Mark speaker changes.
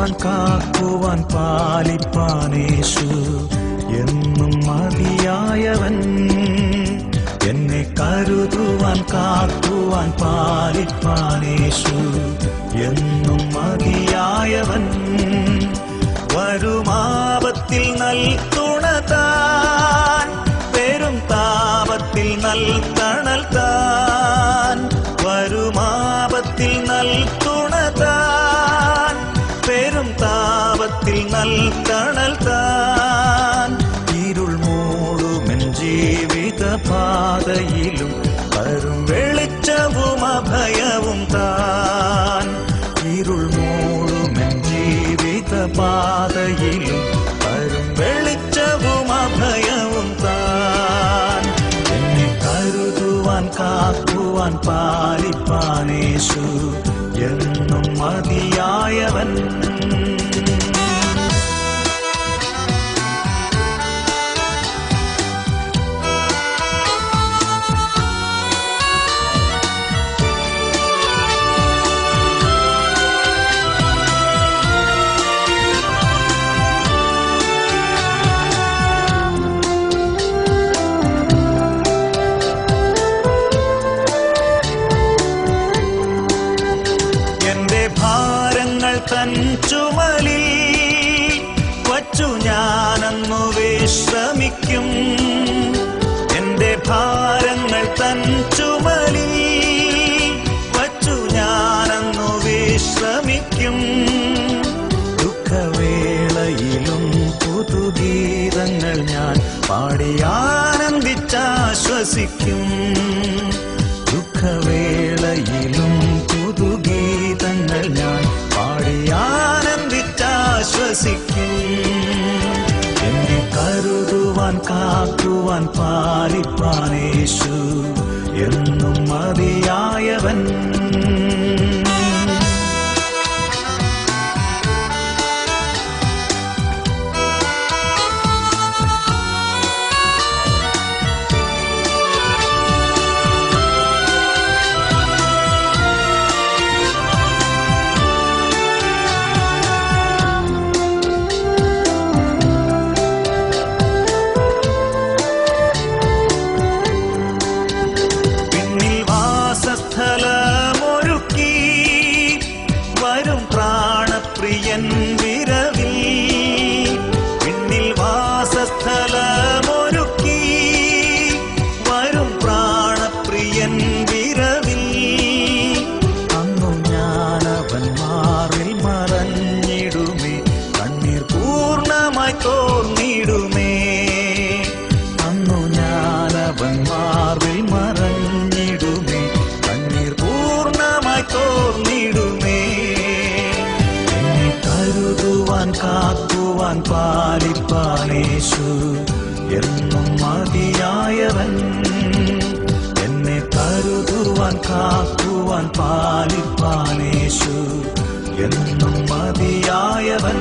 Speaker 1: കാക്കുവാൻ പാലിപ്പാനേശു എന്നും മതിയായവൻ. എന്നെ കരുതുവാൻ കാക്കുവാൻ പാലിപ്പാനേശു എന്നും മതിയായവൻ. വരുമാപത്തിൽ നൽതുണ താൻ, പെരും താപത്തിൽ നൽതണൽ താൻ. വരുമാപത്തിൽ നൽതുണ താൻ, പെരും താപത്തിൽ നൽതണൽ താൻ. ഇരുൾ മൂടുമെൻ ജീവിത പാതയിലും വരും വെളിച്ചവും അഭയവും താൻ. ഇരുൾ മൂടുമെൻ ജീവിത പാതയിലും വരും വെളിച്ചവും അഭയവും താൻ. എന്നെ കരുതുവാൻ കാക്കുവാൻ പാലിപ്പാനേശു എന്നും മതിയായവൻ. തൻ ചുമലിൽ വച്ചു ഞാനന്നു വിശ്രമിക്കും. എന്റെ ഭാരങ്ങൾ തൻ ചുമലിൽ വച്ചു ഞാനന്നു വിശ്രമിക്കും. ദുഃഖവേളയിലും പുതുഗീതങ്ങൾ ഞാൻ പാടി ആനന്ദിച്ചാശ്വസിക്കും. ദുഃഖവേളയിലും പുതുഗീതങ്ങൾ ഞാൻ പാടി ആനന്ദിച്ചാശ്വസിക്കും. എന്നെ കരുതുവാൻ കാക്കുവാൻ പാലിപ്പാനേശു എന്നും മതിയായവൻ. സ്ഥലമൊരുക്കി വരും പ്രാണപ്രിയൻ വിരവിൽ. പിന്നിൽ വാസസ്ഥലമൊരുക്കി വരും പ്രാണപ്രിയൻ വിരവിൽ. അന്നു ഞാനവൻ മാറിൽ മറഞ്ഞിടുമേ, കണ്ണീർ പൂർണ്ണമായി തോർന്നിടുമേ. അന്നു ഞാനവൻ മാറിൽ മറഞ്ഞിടുമേ, തോർന്നിടുമേ. എന്നെ കരുതുവാൻ കാക്കുവാൻ പാലിപ്പാനേശു എന്നും മതിയായവൻ. എന്നെ കരുതുവാൻ കാക്കുവാൻ പാലിപ്പാനേശു എന്നും മതിയായവൻ.